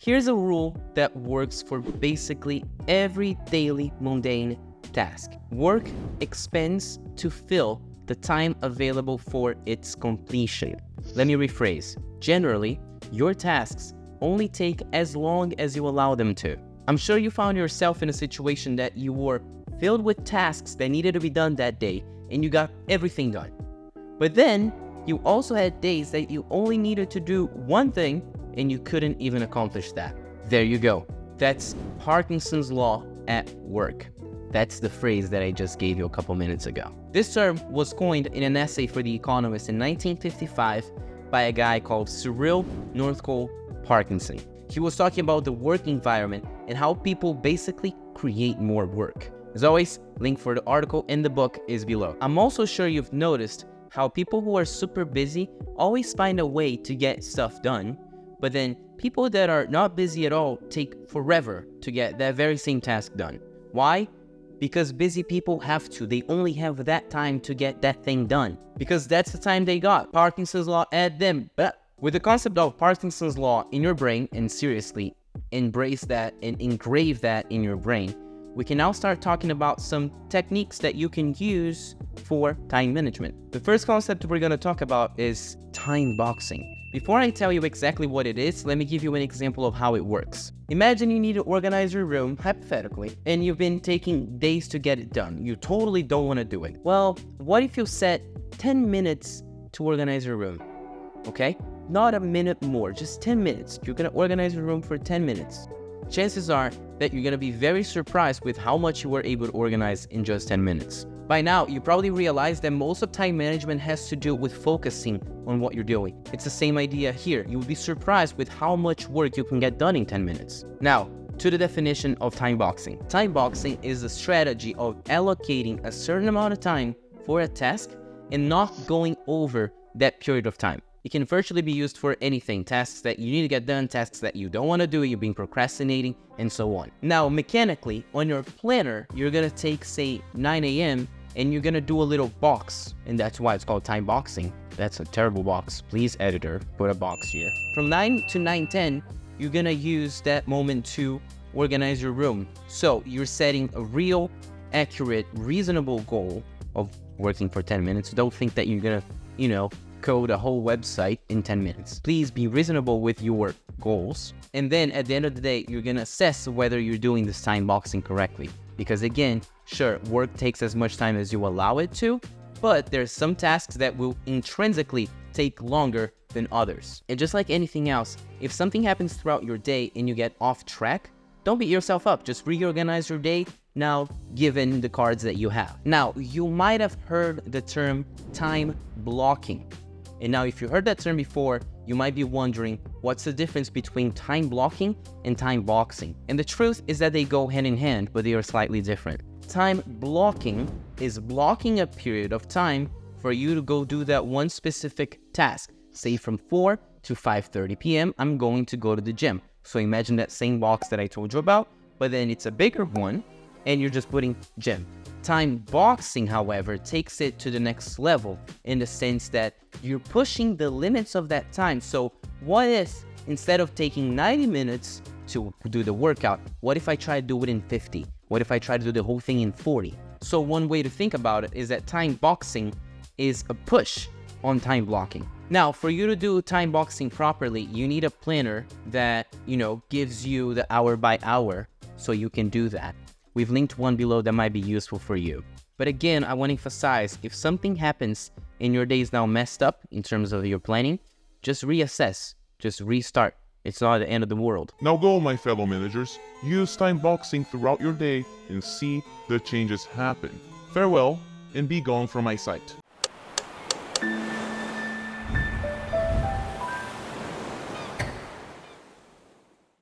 Here's a rule that works for basically every daily mundane task. Work expands to fill the time available for its completion. Let me rephrase. Generally, your tasks only take as long as you allow them to. I'm sure you found yourself in a situation that you were filled with tasks that needed to be done that day and you got everything done. But then you also had days that you only needed to do one thing and you couldn't even accomplish that. There you go. That's Parkinson's law at work. That's the phrase that I just gave you a couple minutes ago. This term was coined in an essay for The Economist in 1955 by a guy called Cyril Northcote Parkinson. He was talking about the work environment and how people basically create more work. As always, link for the article in the book is below. I'm also sure you've noticed how people who are super busy always find a way to get stuff done, but then people that are not busy at all take forever to get that very same task done. Why? Because busy people have to. They only have that time to get that thing done because that's the time they got. Parkinson's law at them. But with the concept of Parkinson's law in your brain, and seriously, embrace that and engrave that in your brain, we can now start talking about some techniques that you can use for time management. The first concept we're going to talk about is time boxing. Before I tell you exactly what it is, let me give you an example of how it works. Imagine you need to organize your room, hypothetically, and you've been taking days to get it done. You totally don't want to do it. Well, what if you set 10 minutes to organize your room? Okay? Not a minute more, just 10 minutes. You're going to organize your room for 10 minutes. Chances are that you're going to be very surprised with how much you were able to organize in just 10 minutes. By now, you probably realize that most of time management has to do with focusing on what you're doing. It's the same idea here. You will be surprised with how much work you can get done in 10 minutes. Now, to the definition of time boxing. Time boxing is the strategy of allocating a certain amount of time for a task and not going over that period of time. It can virtually be used for anything, tasks that you need to get done, tasks that you don't want to do, you've been procrastinating, and so on. Now, mechanically, on your planner, you're going to take, say, 9 a.m., and you're going to do a little box, and that's why it's called time boxing. That's a terrible box. Please, editor, put a box here. From 9 to 9:10, you're going to use that moment to organize your room. So you're setting a real, accurate, reasonable goal of working for 10 minutes. Don't think that you're going to, code a whole website in 10 minutes. Please be reasonable with your goals. And then at the end of the day, you're going to assess whether you're doing this time boxing correctly. Because again, sure, work takes as much time as you allow it to, but there's some tasks that will intrinsically take longer than others. And just like anything else, if something happens throughout your day and you get off track, don't beat yourself up. Just reorganize your day now, given the cards that you have. Now, you might have heard the term time blocking. And now if you heard that term before, you might be wondering what's the difference between time blocking and time boxing. And the truth is that they go hand in hand, but they are slightly different. Time blocking is blocking a period of time for you to go do that one specific task. Say from 4 to 5:30 p.m., I'm going to go to the gym. So imagine that same box that I told you about, but then it's a bigger one and you're just putting gym. Time boxing, however, takes it to the next level in the sense that you're pushing the limits of that time. So what if instead of taking 90 minutes to do the workout, what if I try to do it in 50? What if I try to do the whole thing in 40? So one way to think about it is that time boxing is a push on time blocking. Now, for you to do time boxing properly, you need a planner that, gives you the hour by hour so you can do that. We've linked one below that might be useful for you. But again, I want to emphasize, if something happens and your day is now messed up in terms of your planning, just reassess, just restart. It's not the end of the world. Now go, my fellow managers. Use time boxing throughout your day and see the changes happen. Farewell, and be gone from my sight.